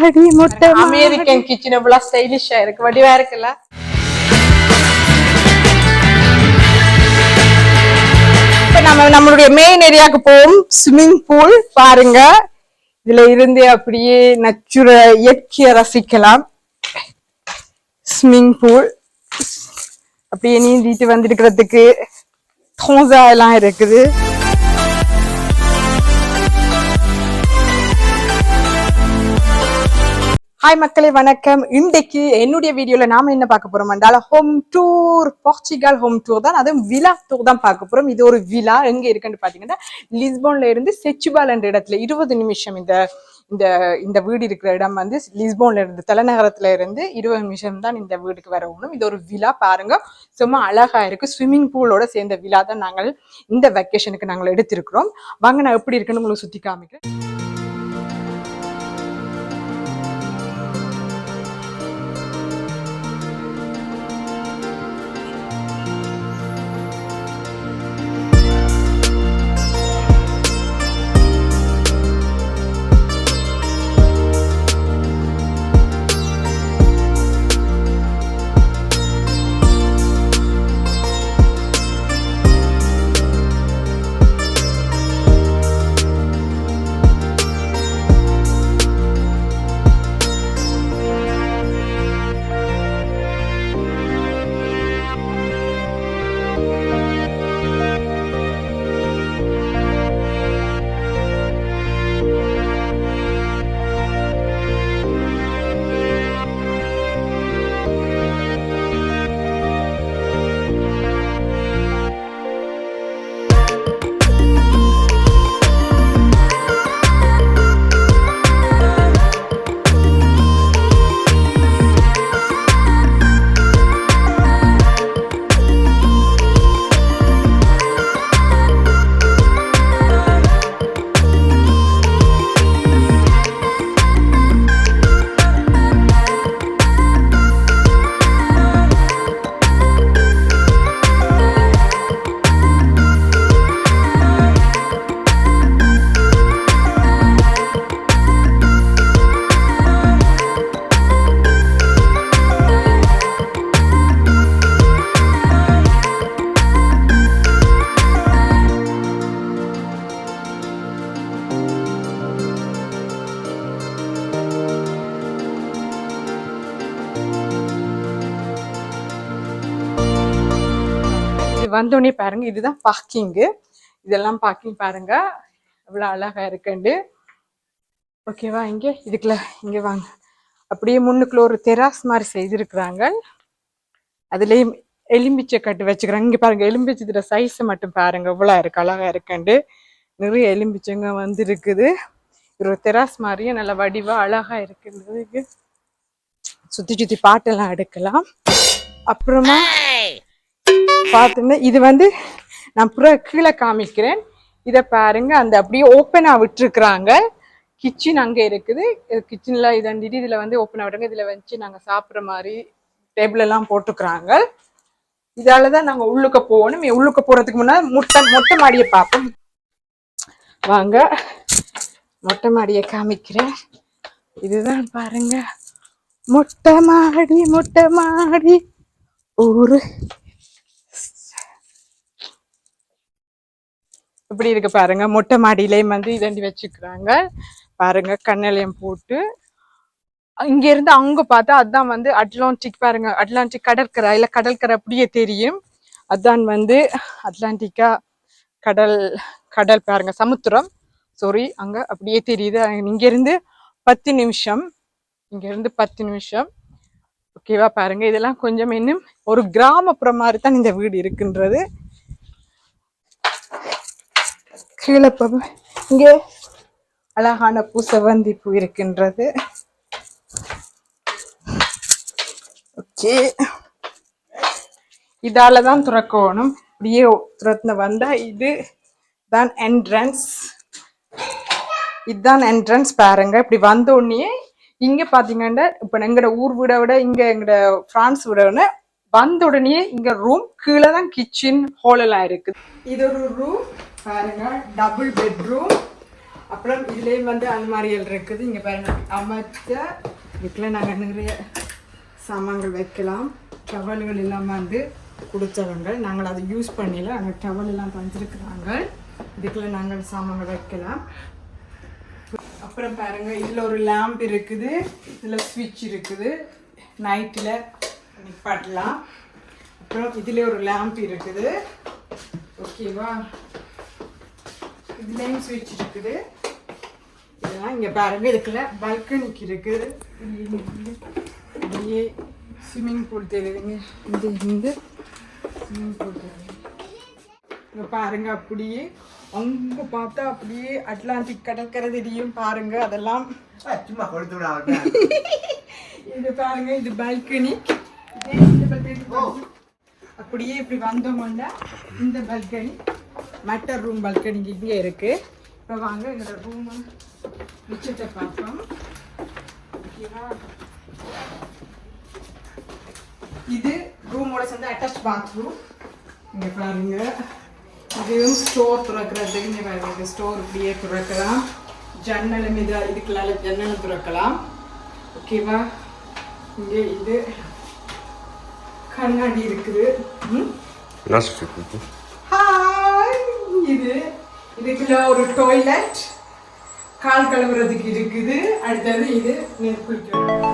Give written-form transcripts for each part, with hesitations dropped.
மாடி முட்டை American kitchen எவ்வளவு ஸ்டைலிஷா இருக்கு, வடிவா இருக்குல்ல. இப்ப நம்மளுடைய மெயின் ஏரியாவுக்கு போவோம். ஸ்விம்மிங் பூல் பாருங்க, இதுல இருந்து அப்படியே நேச்சுரல் இயற்கையை ரசிக்கலாம். ஸ்விம்மிங் பூல் அப்படியே நீந்திட்டு வந்திருக்கிறதுக்கு தோசா எல்லாம் இருக்குது. ஹாய் மக்களே, வணக்கம். இன்றைக்கு என்னுடைய வீடியோல நாம என்ன பார்க்க போறோம் என்றால் home tour, Portugal home tour தான். அதுவும் விலா டூர் தான் பார்க்க போறோம். இது ஒரு விலா எங்க இருக்குன்னு பாத்தீங்கன்னா லிஸ்போன்ல இருந்து செச்சுபால் என்ற இடத்துல 20 நிமிஷம் இந்த இந்த இந்த வீடு இருக்கிற இடம் வந்து லிஸ்போன்ல இருந்து, தலைநகரத்துல இருந்து 20 நிமிஷம் தான் இந்த வீட்டுக்கு வரணும். இது ஒரு விலா பாருங்க, சும்மா அழகா இருக்கு. ஸ்விம்மிங் பூலோட சேர்ந்த விலா தான் நாங்கள் இந்த வெக்கேஷனுக்கு நாங்கள் எடுத்திருக்கிறோம். வாங்க நான் எப்படி இருக்குன்னு உங்களுக்கு சுத்தி காமிக்கிறேன். வந்தோடனே பாருங்க, இதுதான் பார்க்கிங்கு. இதெல்லாம் பார்க்கிங் பாருங்க, எவ்வளவு அழகா இருக்குண்டு. ஓகேவா, இதுக்குள்ள இங்க வாங்க. அப்படியே முன்னுக்குள்ள ஒரு தெராஸ் மாதிரி செய்திருக்கிறாங்க. அதுலயும் எலும்பிச்சை கட்டு வச்சுக்கிறாங்க. இங்க பாருங்க, எலும்பிச்சதுல சைஸ் மட்டும் பாருங்க, இவ்வளவு இருக்கு, அழகா இருக்குண்டு. நிறைய எலும்பிச்சங்க வந்து இருக்குது. ஒரு தெராஸ் மாதிரியும் நல்ல வடிவா அழகா இருக்குது. சுத்தி சுத்தி பாட்டெல்லாம் எடுக்கலாம். அப்புறமா பாத்துங்க, இது வந்து நான் கீழே காமிக்கிறேன். இத பாருங்க, அந்த அப்படியே ஓப்பனா விட்டுருக்குறாங்க. கிச்சன் அங்க இருக்குது. கிச்சன்ல இதண்டிட்டு இதுல வந்து ஓப்பனா விடுங்க. இதுல வச்சு நாங்க சாப்பிட்ற மாதிரி டேபிள் எல்லாம் போட்டுக்கிறாங்க. இதாலதான் நாங்க உள்ளுக்க போகணும். உள்ளுக்க போறதுக்கு முன்னாடி மொட்டை மாடியை பார்ப்போம். வாங்க, மொட்டை மாடியை காமிக்கிறேன். இதுதான் பாருங்க, மொட்டை மாடி ஒரு இப்படி இருக்கு பாருங்க. மொட்டை மாடியிலையும் வந்து இதண்டி வச்சுக்கிறாங்க பாருங்க, கண்ணலையும் போட்டு. இங்க இருந்து அங்க பார்த்தா அதான் வந்து அட்லாண்டிக் பாருங்க, அட்லாண்டிக் கடற்கரை இல்ல கடற்கரை அப்படியே தெரியும். அதான் வந்து அட்லாண்டிக்கா கடல் பாருங்க, சமுத்திரம் சாரி, அங்க அப்படியே தெரியுது. இங்க இருந்து 10 நிமிஷம், ஓகேவா பாருங்க. இதெல்லாம் கொஞ்சம் இன்னும் ஒரு கிராமப்புறம் மாதிரி தான் இந்த வீடு இருக்குன்றது. கீழே இங்க அழகான பூசவந்தி பூ இருக்கின்றது. ஓகே, இதாலதான் துறக்கணும். இப்படியே துறந்து வந்தா இதுதான் என்ட்ரன்ஸ் பாருங்க. இப்படி வந்த உடனே இங்க பாத்தீங்கன்னா, இப்ப எங்கட ஊர் வீட விட இங்க எங்கட பிரான்ஸ் வீட விட வந்த உடனே இங்க ரூம், கீழே தான் கிச்சன் ஹால் எல்லாம் இருக்குது. இது ஒரு ரூம் பாருங்க, டபுள் பெட்ரூம். அப்புறம் இதுலேயும் வந்து அல்மாரிகள் இருக்குது. இங்கே பாருங்க அமைச்ச இதுக்குள்ள நாங்கள் நிறைய சாமான்கள் வைக்கலாம். டவல்கள் எல்லாம் வந்து கொடுத்தவங்க, நாங்கள் அதை யூஸ் பண்ணல, அங்கே டவல் எல்லாம் தந்துருக்குறாங்க. இதுக்குள்ள நாங்கள் சாமான்கள் வைக்கலாம். அப்புறம் பாருங்க இதில் ஒரு லேம்ப் இருக்குது, இதில் ஸ்விட்ச் இருக்குது, நைட்டில் நிப்பாட்டலாம். அப்புறம் இதில் ஒரு லேம்ப் இருக்குது. ஓகேவா, இதுலேயும் ஸ்விட்ச் இருக்குது. இதெல்லாம் இங்கே பாருங்க இதுக்குள்ள பால்கனிக்கு இருக்குது. அப்படியே ஸ்விம்மிங் பூல் தெரியுதுங்க, இந்த ஸ்விம்மிங் பூல் தெரியுது. இங்கே பாருங்க அப்படியே அங்கே பார்த்தா அப்படியே அட்லாண்டிக் கடற்கரை தெரியும் பாருங்க. அதெல்லாம் சும்மா கொடுத்து இது பாருங்க, இது பால்கனி. அப்படியே இப்படி வந்தோம்னா இந்த பால்கனி மற்ற ரூம் பால்கனி இங்கே இருக்கு. இப்போ வாங்க எங்களோட ரூம் மிச்சத்தை பார்ப்போம். ஓகேவா, இது ரூமோட சேர்ந்து அட்டாச் பாத்ரூம். இங்கே பாருங்க, இதுவும் ஸ்டோர் திறக்கிறதுக்கு இங்கே பாருங்க, ஸ்டோர் இப்படியே திறக்கலாம். ஜன்னல் மீது இதுக்குள்ளால ஜன்னல் திறக்கலாம். ஓகேவா, இங்கே இது கண்ணாடி இருக்குது. இது இதுக்குள்ள ஒரு டாய்லெட், கால் கழுவுறதுக்கு இருக்குது. அடுத்தது இது நீர் குளிக்கிறது.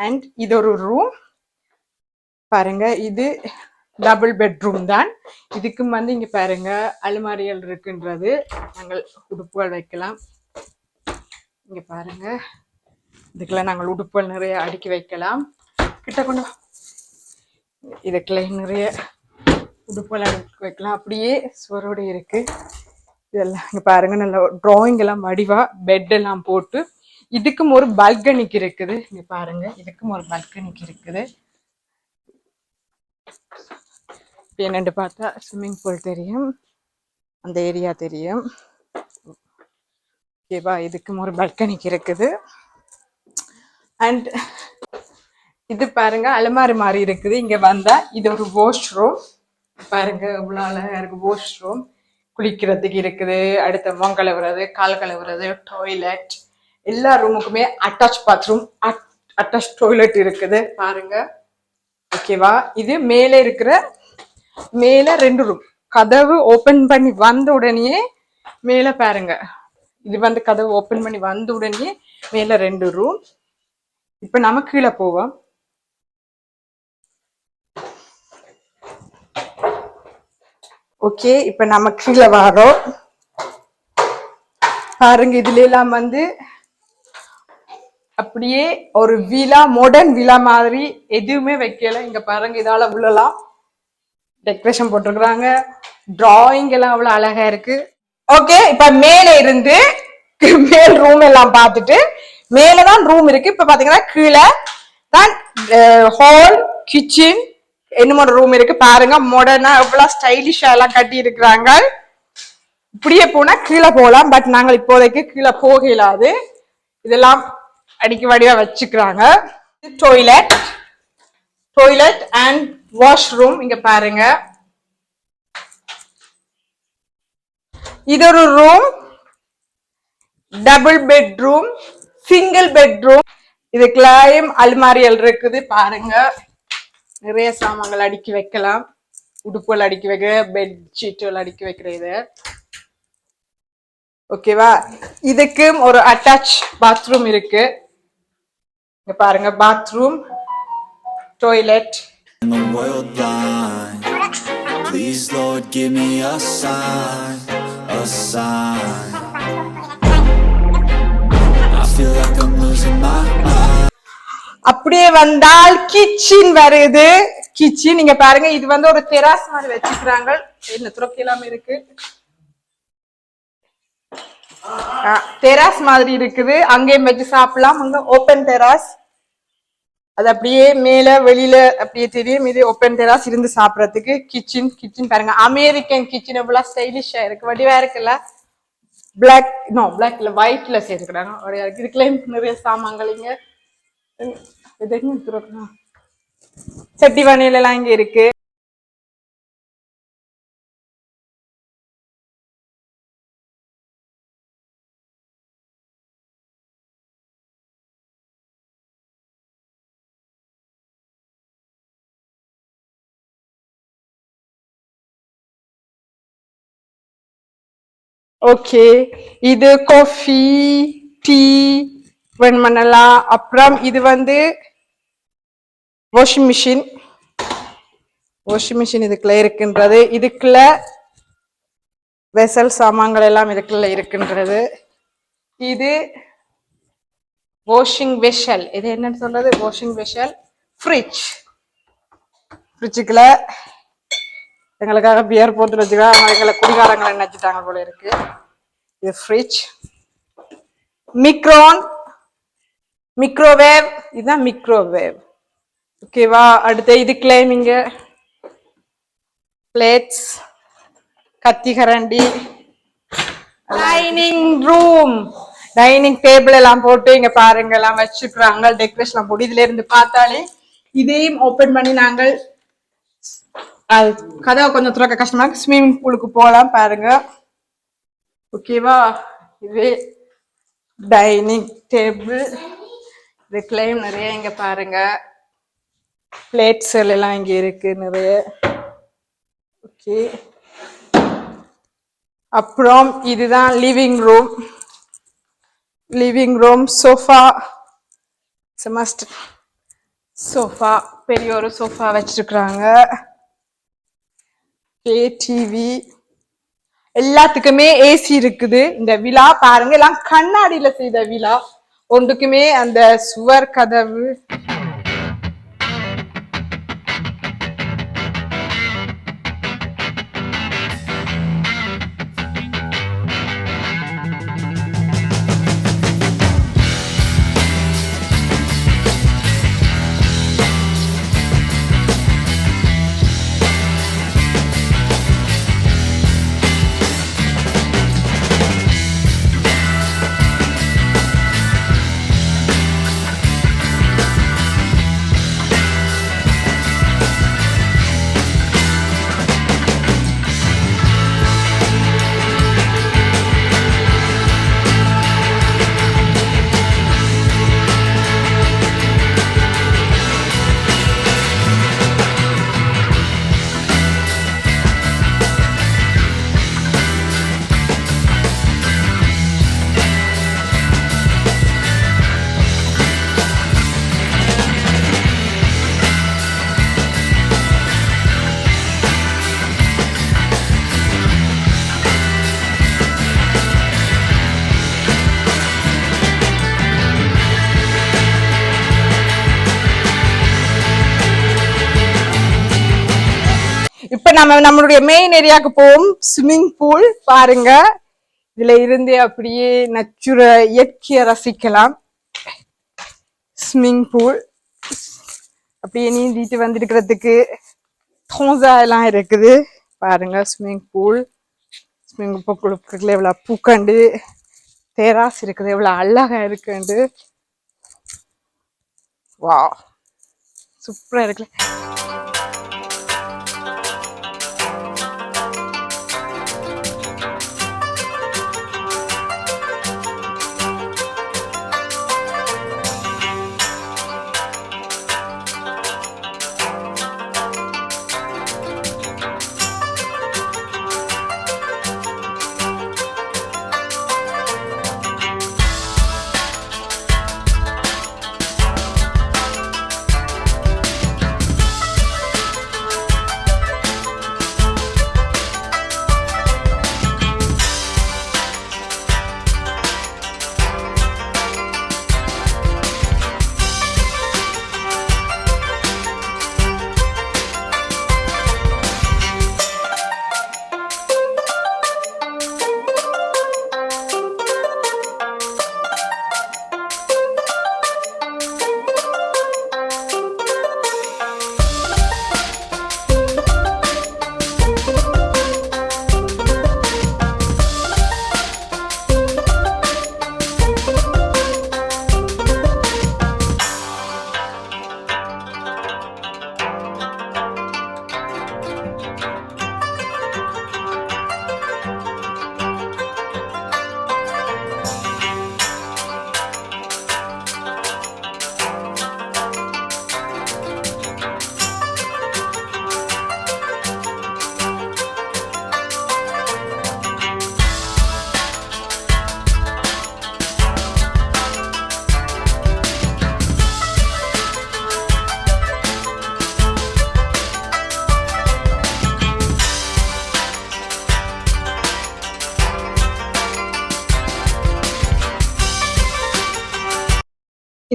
அண்ட் இது ஒரு ரூம் பாருங்க, இது டபுள் பெட்ரூம் தான். இதுக்கும் வந்து இங்க பாருங்க அலுமாரிகள் இருக்குன்றது, நாங்கள் உடுப்புகள் வைக்கலாம். இங்க பாருங்க இதுக்குள்ள நாங்கள் உடுப்புகள் நிறைய அடுக்கி வைக்கலாம். கிட்ட கொண்டு இதுக்குள்ள நிறைய உடுப்புகள் அடுக்கி வைக்கலாம். அப்படியே சுவரோடு இருக்கு. இதெல்லாம் இங்க பாருங்க, நல்ல டிராயிங் எல்லாம் வடிவா பெட் எல்லாம் போட்டு. இதுக்கும் ஒரு பால்கனிக்கு இருக்குது. இங்க பாருங்க, இதுக்கும் ஒரு பால்கனிக்கு இருக்குது. என்னென்று பார்த்தா ஸ்விம்மிங் பூல் தெரியும், அந்த ஏரியா தெரியும். ஓகேவா, இதுக்கும் ஒரு பால்கனிக்கு இருக்குது. அண்ட் இது பாருங்க அலமாரி மாதிரி இருக்குது. இங்க வந்தா இது ஒரு வாஷ்ரூம் பாருங்க, இவ்வளவு அழகா இருக்கு. வாஷ்ரூம் குளிக்கிறதுக்கு இருக்குது. அடுத்த முகம் கழுவுறது, கால் கழுவுறது, டாய்லெட், எல்லா ரூமுக்குமே அட்டாச் பாத்ரூம், அட்டாச் டாய்லெட் இருக்குது பாருங்க. ஓகேவா, இது மேலே இருக்கிற மேல 2 ரூம். கதவு ஓபன் பண்ணி வந்த உடனே மேல பாருங்க, இது வந்து கதவு ஓபன் பண்ணி வந்த உடனே மேல 2 ரூம். இப்ப நம்ம கீழே போவோம். ஓகே, இப்ப நம்ம கீழே வரோம் பாருங்க. இதுல எல்லாம் வந்து அப்படியே ஒரு விழா, மாடர்ன் விழா மாதிரி எதுவுமே வைக்கல. இங்க பாருங்க, இதால உள்ளலாம் டெக்கரேஷன் போட்டிருக்கிறாங்க. டிராயிங் எல்லாம் அவ்வளவு அழகா இருக்கு. ஓகே, இப்ப மேல இருந்து மேல் ரூம் எல்லாம் பார்த்துட்டு மேலதான் ரூம் இருக்கு. இப்ப பாத்தீங்கன்னா கீழே தான் ஹால், கிச்சன், என்னமோ ரூம் இருக்கு பாருங்க. மாடர்னா எவ்வளவு ஸ்டைலிஷா எல்லாம் கட்டி இருக்கிறாங்க. இப்படியே போனா கீழே போகலாம், பட் நாங்கள் இப்போதைக்கு கீழே போக இயலாது. இதெல்லாம் அடிக்க வடிவா வச்சுக்கிறாங்க. டாய்லெட், டாய்லெட் அண்ட் வாஷ்ரூம் இங்க பாருங்க. இது ஒரு room, double bedroom, single bedroom. இதுக்குள்ளாயும் அல்மாரிகள் இருக்குது பாருங்க. நிறைய சாமான்கள் அடுக்கி வைக்கலாம், உடுப்புகள் அடுக்கி வைக்கிற, பெட் ஷீட்டுகள் அடுக்கி வைக்கிறது. ஓகேவா, இதுக்கும் ஒரு அட்டாச் பாத்ரூம் இருக்கு. இங்க பாருங்க, bathroom, toilet. Please Lord give me a sign, a sign. I feel like I'm losing my mind. அப்படியே வந்தால் கிச்சன் வருது. கிச்சன் நீங்க பாருங்க. இது வந்து ஒரு தெராஸ் மாதிரி வச்சுக்கிறாங்க. என்ன துறக்கலாம் இருக்கு, தெராஸ் மாதிரி இருக்குது. அங்கேயும் வச்சு சாப்பிடலாம். அங்க ஓப்பன் தெராஸ், அது அப்படியே மேல வெளியில அப்படியே தெரியும். இது ஓப்பன் டெராஸ் இருந்து சாப்பிடறதுக்கு. கிச்சன் பாருங்க, அமெரிக்கன் கிச்சன் எவ்வளவு ஸ்டைலிஷா இருக்கு, வடிவா இருக்குல்ல. பிளாக் நோ பிளாக் இல்ல ஒயிட்ல சேர்த்துக்கிறாங்க. இதுக்குள்ள நிறைய சாமான்கள் இங்க சட்டி வனையில எல்லாம் இங்க இருக்கு. ஓகே, இது காஃபி டீ வேணுமென்னலாம். அப்புறம் இது வந்து வாஷிங் மிஷின். இதுக்குள்ள இருக்கின்றது. இதுக்குள்ள வெசல் சாமான்கள் எல்லாம் இதுக்குள்ள இருக்கின்றது. இது வாஷிங் வெஷல். இது என்னன்னு சொல்றது, வாஷிங் வெஷல். ஃப்ரிட்ஜுக்குள்ள எங்களுக்காக பியர் போட்டு வச்சுக்கலாம். எங்களை குடிகாரங்களை நினைச்சிட்டாங்க போல இருக்கு. இது ஃப்ரிட்ஜ். மிக்ரோவேவ். இதுதான் மிக்ரோவேவ். ஓகேவா. அடுத்து இதுக்குள்ள நீங்க பிளேட்ஸ், கத்தி கரண்டி. டைனிங் ரூம், டைனிங் டேபிள் எல்லாம் போட்டு இங்க பாருங்க எல்லாம் வச்சுக்கிறாங்க. டெக்கரேஷன் போட்டு இதுல இருந்து பார்த்தாலே இதையும் ஓபன் பண்ணி நாங்கள் கதவை கொஞ்சம் துறக்க கஷ்டமா இருக்கு. ஸ்விம்மிங் பூலுக்கு போகலாம் பாருங்க. ஓகேவா. இது டைனிங் டேபிள். இதுக்குள்ளேயும் நிறைய இங்க பாருங்க பிளேட்ஸ் எல்லாம் இங்க இருக்கு நிறைய. ஓகே. அப்புறம் இதுதான் லிவிங் ரூம். சோஃபா, பெரிய ஒரு சோஃபா வச்சிருக்கிறாங்க. டிவி, எல்லாத்துக்குமே ஏசி இருக்குது. இந்த விழா பாருங்க எல்லாம் கண்ணாடியில செய்த விழா. ஒன்றுக்குமே அந்த சுவர் கதவு இப்ப நம்ம நம்மளுடைய மெயின் ஏரியாவுக்கு போவோம். ஸ்விம்மிங் பூல் பாருங்க. இதுல இருந்து அப்படியே இயற்கையை ரசிக்கலாம். ஸ்விம்மிங் பூல் அப்படியே நீந்திட்டு வந்திருக்கிறதுக்கு எல்லாம் இருக்குது பாருங்க. ஸ்விம்மிங் பூல் எவ்வளவு பூக்கண்டு தெராஸ் இருக்குது, எவ்வளவு அழகா இருக்குண்டு. வா, சூப்பரா இருக்குல்ல.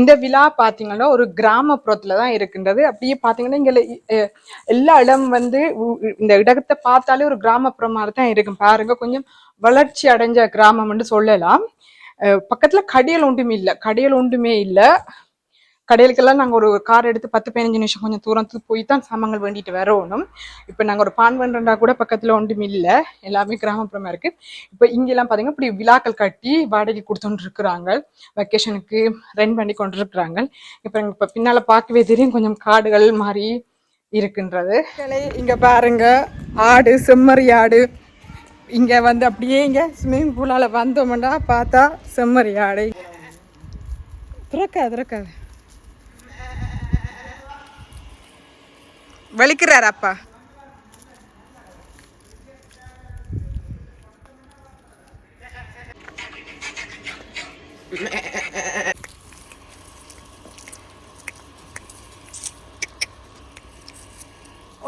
இந்த விழா பார்த்தீங்கன்னா ஒரு கிராமப்புறத்துல தான் இருக்கின்றது. அப்படியே பார்த்தீங்கன்னா இங்கே எல்லா இடம் வந்து இந்த இடத்தை பார்த்தாலே ஒரு கிராமப்புறம் மாதிரி தான் இருக்கும். பாருங்க, கொஞ்சம் வளர்ச்சி அடைஞ்ச கிராமம்னு சொல்லலாம். பக்கத்துல கடைகள் ஒன்றுமே இல்லை. கடைகளுக்கெல்லாம் நாங்கள் ஒரு கார் எடுத்து 10-15 நிமிஷம் கொஞ்சம் தூரத்துக்கு போய் தான் சாமான்கள் வேண்டிட்டு வரணும். இப்போ நாங்கள் ஒரு பான் பண்ணுறா கூட பக்கத்தில் ஒன்றும் இல்லை, எல்லாமே கிராமப்புறமா இருக்கு. இப்போ இங்கெல்லாம் பார்த்தீங்கன்னா இப்படி விழாக்கள் கட்டி வாடகை கொடுத்துட்டு இருக்கிறாங்க, வெக்கேஷனுக்கு ரெண்ட் பண்ணி கொண்டு இருக்கிறாங்க. இப்போ பின்னால பார்க்கவே தெரியும் கொஞ்சம் காடுகள் மாதிரி இருக்கின்றது. இங்க பாருங்க, ஆடு, செம்மறி ஆடு. இங்க வந்து அப்படியே இங்க ஸ்விம்மிங் பூலால வந்தோம்னா பார்த்தா செம்மறி ஆடு. திறக்காது வலிக்கிறார் அப்பா.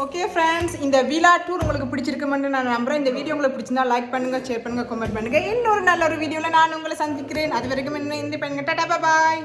ஓகே ஃப்ரெண்ட்ஸ், இந்த விழா டூர் உங்களுக்கு பிடிச்சிருக்குமென்னு நான் நம்புறேன். இந்த வீடியோ உங்களுக்கு பிடிச்சிருந்தா லைக் பண்ணுங்க, ஷேர் பண்ணுங்க, கமெண்ட் பண்ணுங்க. இன்னொரு நல்ல ஒரு வீடியோவில் நான் உங்களை சந்திக்கிறேன். அது வரைக்கும் என்ன இந்த பண்ணுங்க. டாடா, பாய்.